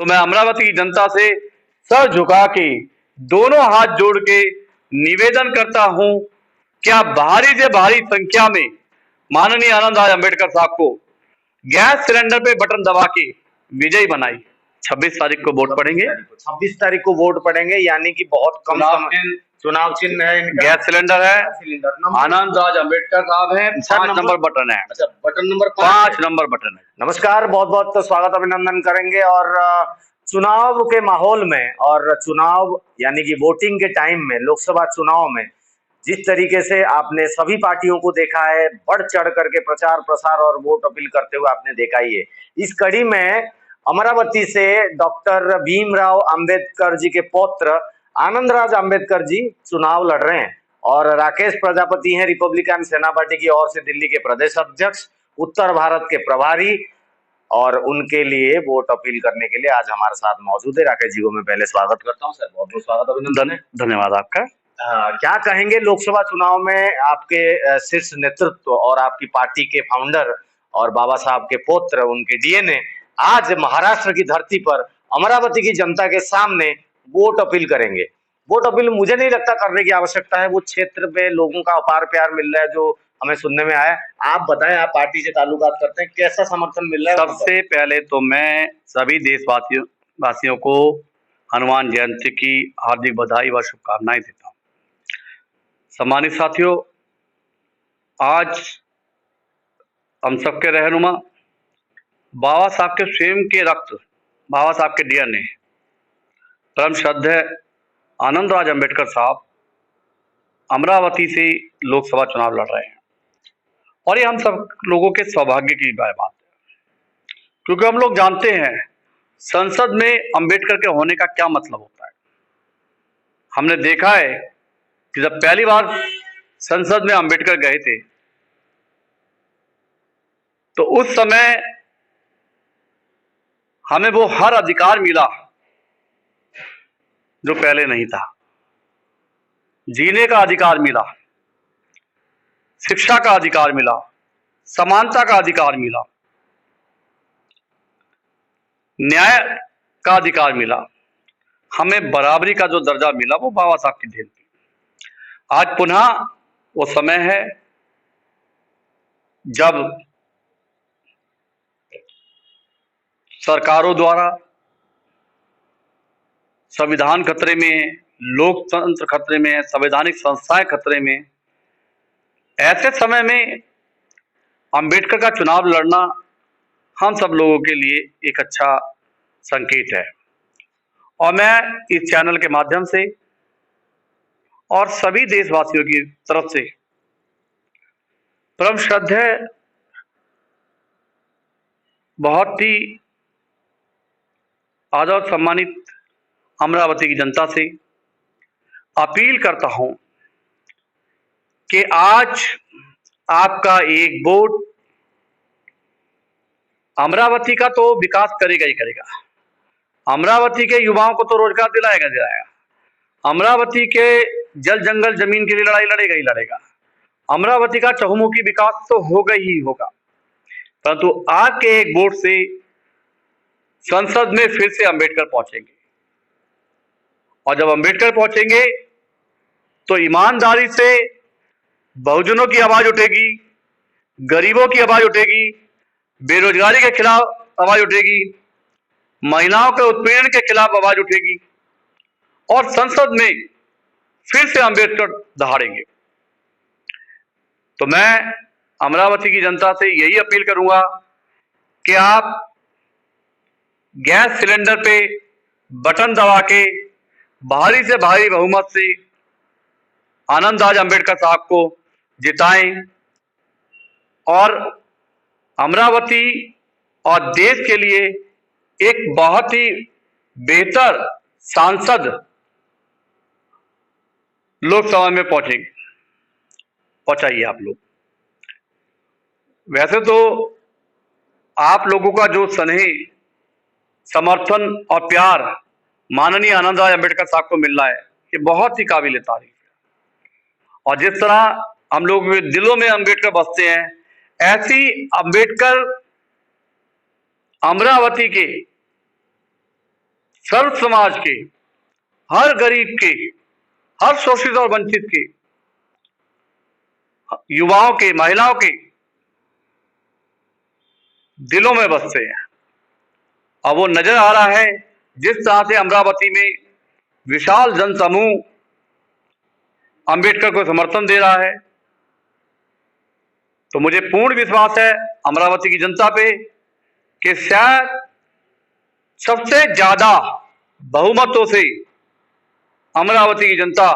तो मैं अमरावती की जनता से सर झुका के दोनों हाथ जोड़ के निवेदन करता हूं कि आप भारी से भारी संख्या में माननीय आनंद राज अंबेडकर साहब को गैस सिलेंडर पे बटन दबा के विजयी बनाई। 26 तारीख को वोट पड़ेंगे। 26 तारीख को वोट पड़ेंगे, यानी कि बहुत कम समय। चुनाव चिन्ह है इनका, गैस सिलेंडर है, आनंद राज अंबेडकर साहब है, 5 नंबर बटन है। अच्छा, बटन नंबर 5 नंबर बटन है। नमस्कार, बहुत बहुत स्वागत अभिनंदन करेंगे। और चुनाव के माहौल में और चुनाव यानी कि वोटिंग के टाइम में, लोकसभा चुनाव में जिस तरीके से आपने सभी पार्टियों को देखा है, बढ़ चढ़ करके प्रचार प्रसार और वोट अपील करते हुए आपने देखा ही है। इस कड़ी में अमरावती से डॉक्टर भीमराव अंबेडकर जी के पौत्र आनंद राज अंबेडकर जी चुनाव लड़ रहे हैं और राकेश प्रजापति हैं रिपब्लिकन सेना पार्टी की ओर से दिल्ली के प्रदेश अध्यक्ष, उत्तर भारत के प्रभारी, और उनके लिए वोट अपील करने के लिए आज हमारे साथ मौजूद है। राकेश जी को मैं पहले स्वागत करता हूं। सर, बहुत बहुत स्वागत, अभिनंदन। धन्यवाद आपका। क्या कहेंगे लोकसभा चुनाव में आपके शीर्ष नेतृत्व और आपकी पार्टी के फाउंडर और बाबा साहब के पुत्र, उनके डीएनए आज महाराष्ट्र की धरती पर अमरावती की जनता के सामने वोट अपील करेंगे। वोट अपील मुझे नहीं लगता करने की आवश्यकता है, वो क्षेत्र पे लोगों का अपार प्यार मिल रहा है जो हमें सुनने में आया। आप बताएं, आप पार्टी से ताल्लुकात करते हैं, कैसा समर्थन मिल रहा है? सबसे पहले तो मैं सभी देशवासियों को हनुमान जयंती की हार्दिक बधाई व शुभकामनाएं देता हूं। सम्मानित साथियों, आज हम सबके रहनुमा बाबा साहब के स्वयं के रक्त, बाबा साहब के डीएनए, परम श्रद्धेय आनंद राज अंबेडकर साहब अमरावती से लोकसभा चुनाव लड़ रहे हैं और ये हम सब लोगों के सौभाग्य की बात है, क्योंकि हम लोग जानते हैं संसद में अंबेडकर के होने का क्या मतलब होता है। हमने देखा है कि जब पहली बार संसद में अंबेडकर गए थे तो उस समय हमें वो हर अधिकार मिला जो पहले नहीं था। जीने का अधिकार मिला, शिक्षा का अधिकार मिला, समानता का अधिकार मिला, न्याय का अधिकार मिला, हमें बराबरी का जो दर्जा मिला वो बाबा साहब की देन थी। आज पुनः वो समय है जब सरकारों द्वारा संविधान खतरे में है, लोकतंत्र खतरे में है, संवैधानिक संस्थाएं खतरे में। ऐसे समय में अंबेडकर का चुनाव लड़ना हम सब लोगों के लिए एक अच्छा संकेत है। और मैं इस चैनल के माध्यम से और सभी देशवासियों की तरफ से परम श्रद्धेय, बहुत ही आदर और सम्मानित अमरावती की जनता से अपील करता हूं कि आज आपका एक वोट अमरावती का तो विकास करेगा ही करेगा, अमरावती के युवाओं को तो रोजगार दिलाएगा, अमरावती के जल जंगल जमीन के लिए लड़ाई लड़ेगा ही लड़ेगा, अमरावती का चहुमुखी विकास तो होगा ही होगा। परंतु आपके एक वोट से संसद में फिर से अंबेडकर पहुंचेंगे और जब अंबेडकर पहुंचेंगे तो ईमानदारी से बहुजनों की आवाज उठेगी, गरीबों की आवाज उठेगी, बेरोजगारी के खिलाफ आवाज उठेगी, महिलाओं के उत्पीड़न के खिलाफ आवाज उठेगी और संसद में फिर से अंबेडकर दहाड़ेंगे। तो मैं अमरावती की जनता से यही अपील करूंगा कि आप गैस सिलेंडर पे बटन दबा के भारी से भारी बहुमत से आनंद राज अंबेडकर साहब को जिताएं और अमरावती और देश के लिए एक बहुत ही बेहतर सांसद लोकसभा में पहुंचाइए आप लोग। वैसे तो आप लोगों का जो स्नेह, समर्थन और प्यार माननीय आनंद राज अंबेडकर साहब को मिल रहा है, ये बहुत ही काबिल तारीफ है। और जिस तरह हम लोग दिलों में अंबेडकर बसते हैं, ऐसी अंबेडकर अमरावती के सर्व समाज के, हर गरीब के, हर शोषित और वंचित के, युवाओं के, महिलाओं के दिलों में बसते हैं। अब वो नजर आ रहा है जिस तरह से अमरावती में विशाल जनसमूह अंबेडकर को समर्थन दे रहा है, तो मुझे पूर्ण विश्वास है अमरावती की जनता पे कि शायद सबसे ज्यादा बहुमतों से अमरावती की जनता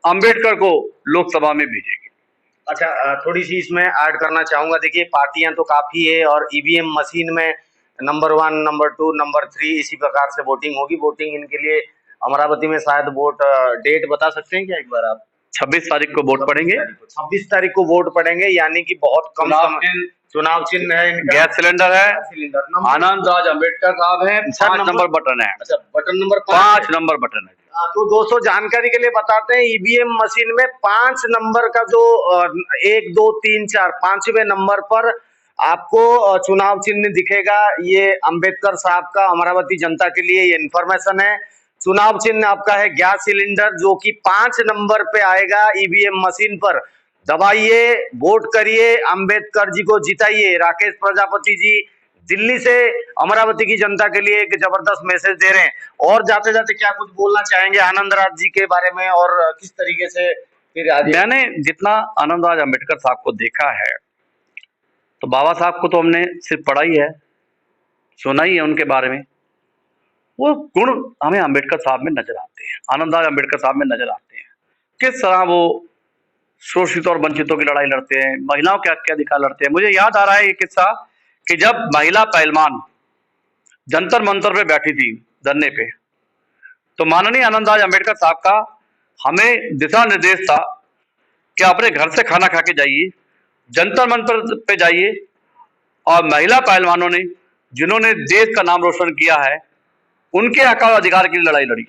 अंबेडकर को लोकसभा में भेजेगी। अच्छा, थोड़ी सी इसमें ऐड करना चाहूंगा। देखिए, पार्टियां तो काफी है और ईवीएम मशीन में नंबर 1, नंबर 2, नंबर 3 इसी प्रकार से वोटिंग होगी। वोटिंग इनके लिए अमरावती में शायद वोट डेट बता सकते हैं क्या एक बार आप? 26 तारीख को वोट पड़ेंगे। 26 तारीख को वोट पड़ेंगे, यानी कि बहुत कम समय। चुनाव चिन्ह है इनका गैस सिलेंडर है, सिलेंडर आनंद राज अम्बेडकर साहब है, 5 नंबर बटन है। अच्छा, बटन नंबर 5 नंबर बटन है। तो दोस्तों जानकारी के लिए बताते हैं, ईवीएम मशीन में 5 नंबर का जो 1, 2, 3, 4 5वें नंबर पर आपको चुनाव चिन्ह दिखेगा। ये अंबेडकर साहब का अमरावती जनता के लिए ये इन्फॉर्मेशन है। चुनाव चिन्ह आपका है गैस सिलेंडर, जो कि 5 नंबर पे आएगा ईवीएम मशीन पर। दबाइए, वोट करिए, अंबेडकर जी को जिताइए। राकेश प्रजापति जी दिल्ली से अमरावती की जनता के लिए एक जबरदस्त मैसेज दे रहे हैं। और जाते जाते क्या कुछ बोलना चाहेंगे आनंद राज जी के बारे में, और किस तरीके से फिर आगे? मैंने जितना आनंद राज अम्बेडकर साहब को देखा है, तो बाबा साहब को तो हमने सिर्फ पढ़ा ही है, सुना ही है उनके बारे में। वो गुण हमें अम्बेडकर साहब में नजर आते हैं, आनंद राज अम्बेडकर साहब में नजर आते हैं। किस तरह वो शोषित और वंचितों की लड़ाई लड़ते हैं, महिलाओं के हक के अधिकार लड़ते हैं। मुझे याद आ रहा है ये किस्सा कि जब महिला पहलवान जंतर मंतर पे बैठी थी धरने पे, तो माननीय आनंद राज अम्बेडकर साहब का हमें दिशा निर्देश था कि अपने घर से खाना खा के जाइए, जंतर मंतर पे जाइए, और महिला पहलवानों ने जिन्होंने देश का नाम रोशन किया है उनके हक और अधिकार के लिए लड़ाई लड़ी।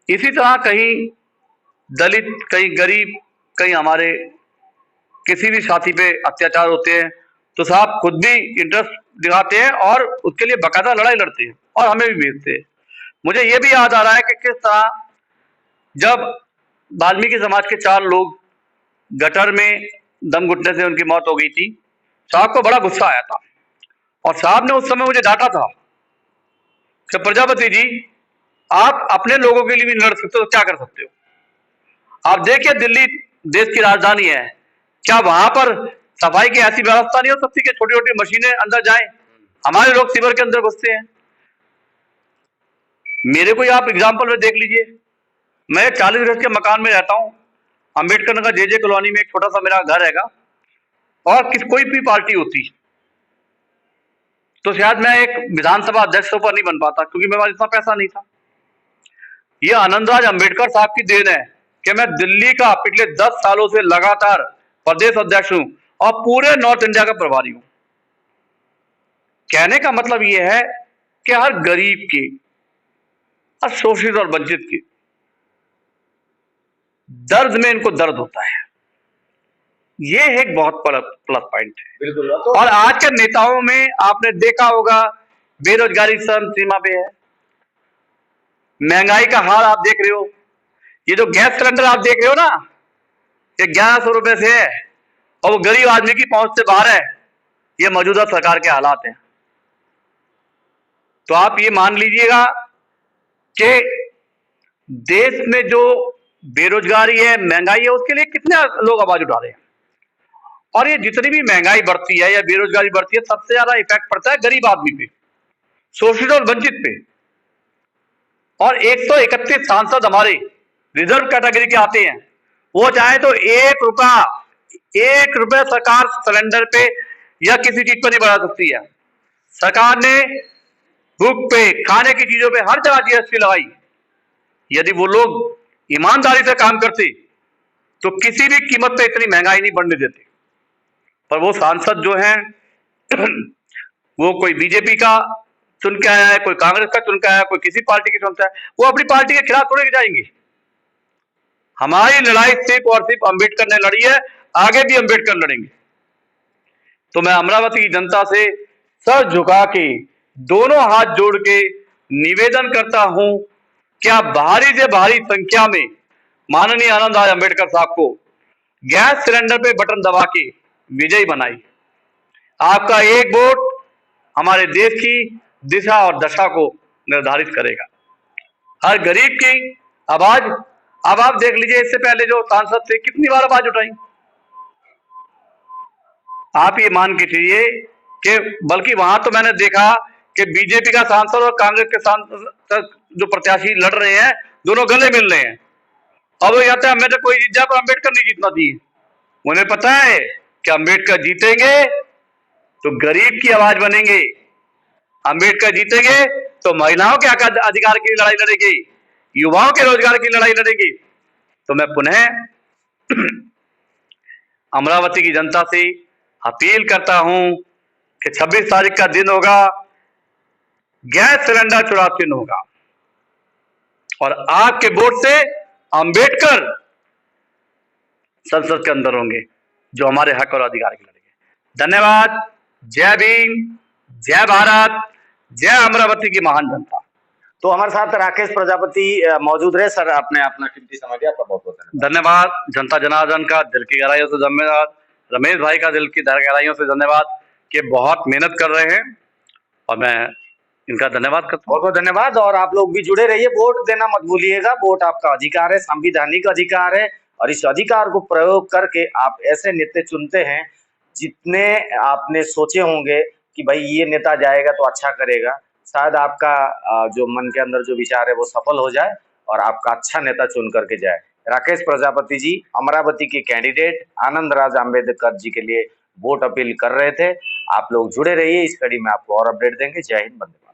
इसी तरह कहीं दलित, कहीं गरीब, कहीं हमारे किसी भी साथी पे अत्याचार होते हैं तो साहब खुद भी इंटरेस्ट दिखाते हैं और उसके लिए बाकायदा लड़ाई लड़ते हैं और हमें भी भेजते हैं। मुझे ये भी याद आ रहा है कि किस तरह जब वाल्मीकि समाज के 4 लोग गटर में दम घुटने से उनकी मौत हो गई थी, साहब को बड़ा गुस्सा आया था और साहब ने उस समय मुझे डांटा था कि प्रजापति जी, आप अपने लोगों के लिए भी लड़ सकते हो, क्या कर सकते हो? आप देखिए, दिल्ली देश की राजधानी है, क्या वहां पर सफाई की ऐसी व्यवस्था नहीं हो सकती कि छोटी छोटी मशीनें अंदर जाएं? हमारे लोग सीवर के अंदर घुसते हैं। मेरे को आप एग्जाम्पल में देख लीजिए, मैं 40 गज के मकान में रहता हूं, अंबेडकर नगर JJ कॉलोनी में एक छोटा सा मेरा घर हैगा, और कोई भी पार्टी होती तो शायद मैं एक विधानसभा अध्यक्ष पर नहीं बन पाता, क्योंकि मेरे पास इतना पैसा नहीं था। ये आनंद राज अम्बेडकर साहब की देन है कि मैं दिल्ली का पिछले 10 सालों से लगातार प्रदेश अध्यक्ष हूं और पूरे नॉर्थ इंडिया का प्रभारी हूं। कहने का मतलब यह है कि हर गरीब के, हर शोषित और वंचित के दर्द में इनको दर्द होता है। ये एक बहुत प्लस पॉइंट है। बिल्कुल। और आज के नेताओं में आपने देखा होगा, बेरोजगारी चरम सीमा पे है, महंगाई का हाल आप देख रहे हो। ये जो गैस सिलेंडर आप देख रहे हो ना, ये 1100 रुपए से है और वो गरीब आदमी की पहुंच से बाहर है। ये मौजूदा सरकार के हालात हैं। तो आप ये मान लीजिएगा कि देश में जो बेरोजगारी है, महंगाई है, उसके लिए कितने लोग आवाज उठा रहे हैं। और ये जितनी भी महंगाई बढ़ती है या बेरोजगारी बढ़ती है, सबसे ज्यादा इफेक्ट पड़ता है गरीब आदमी पे, शोषित और वंचित पे। और 131 सांसद हमारे रिजर्व कैटेगरी के आते हैं, वो चाहे तो 1 रुपया सरकार सिलेंडर पे या किसी चीज पर नहीं बढ़ा सकती है। सरकार ने बुक पे, खाने की चीजों पे हर जगह GST लगाई। यदि वो लोग ईमानदारी से काम करते तो किसी भी कीमत पे इतनी महंगाई नहीं बढ़ने देते। पर वो सांसद जो हैं वो कोई बीजेपी का चुन के आया है, कोई कांग्रेस का चुन के आया है, कोई किसी पार्टी की चुनता है, वो अपनी पार्टी के खिलाफ थोड़े जाएंगे। हमारी लड़ाई सिर्फ और सिर्फ अंबेडकर ने लड़ी है, आगे भी अंबेडकर लड़ेंगे। तो मैं अमरावती की जनता से सर झुका के दोनों हाथ जोड़ के निवेदन करता हूं कि आप भारी से भारी संख्या में माननीय आनंद राज अंबेडकर साहब को गैस सिलेंडर पे बटन दबा के विजयी बनाई। आपका एक वोट हमारे देश की दिशा और दशा को निर्धारित करेगा। हर गरीब की आवाज, अब आप देख लीजिए, इससे पहले जो सांसद थे कितनी बार आवाज उठाई। आप ये मान के चलिए कि बल्कि वहां तो मैंने देखा कि बीजेपी का सांसद और कांग्रेस के सांसद जो प्रत्याशी लड़ रहे हैं, दोनों गले मिल रहे हैं। अब वो कहते हैं अम्बेडकर कोई जीत जाए पर अम्बेडकर नहीं जीतना चाहिए। उन्हें पता है कि अम्बेडकर जीतेंगे तो गरीब की आवाज बनेंगे, अम्बेडकर जीतेंगे तो महिलाओं के हक अधिकार की लड़ाई लड़ेगी, युवाओं के रोजगार की लड़ाई लड़ेगी। तो मैं पुनः अमरावती की जनता से अपील करता हूं कि 26 तारीख का दिन होगा, गैस सिलेंडर चुनाव चिन्ह होगा और आपके वोट से अंबेडकर संसद के अंदर होंगे जो हमारे हक और अधिकार की लड़ेंगे। धन्यवाद। जय भीम, जय भारत, जय अमरावती की महान जनता। तो हमारे साथ राकेश प्रजापति मौजूद रहे। सर, आपने अपना कीमती समय दिया, आपका बहुत बहुत धन्यवाद। जनता जनार्दन का दिल की गहराइयों से धन्यवाद, रमेश भाई का दिल की गहराइयों से धन्यवाद कि बहुत मेहनत कर रहे हैं और मैं इनका धन्यवाद करता हूँ। बहुत बहुत धन्यवाद। और आप लोग भी जुड़े रहिए, वोट देना मत भूलिएगा। वोट आपका अधिकार है, संवैधानिक अधिकार है और इस अधिकार को प्रयोग करके आप ऐसे नेता चुनते हैं जितने आपने सोचे होंगे कि भाई ये नेता जाएगा तो अच्छा करेगा। शायद आपका जो मन के अंदर जो विचार है वो सफल हो जाए और आपका अच्छा नेता चुन करके जाए। राकेश प्रजापति जी अमरावती के कैंडिडेट आनंद राज आंबेडकर जी के लिए वोट अपील कर रहे थे। आप लोग जुड़े रहिए, इस कड़ी में आपको और अपडेट देंगे। जय हिंद, वंदे मातरम।